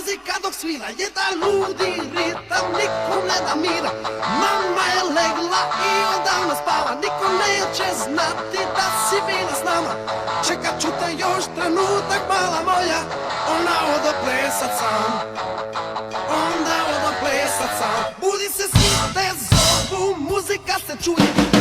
muzika dok svira, jedan ludi ritam, nikom ne da mira. Mama je legla i odavno spava, niko neće znati da si bila s nama. Čekat ću te još trenutak, mala moja, ona odo plesat sam, onda odo plesat sam. Budi se, svi te zovu, muzika se čuje.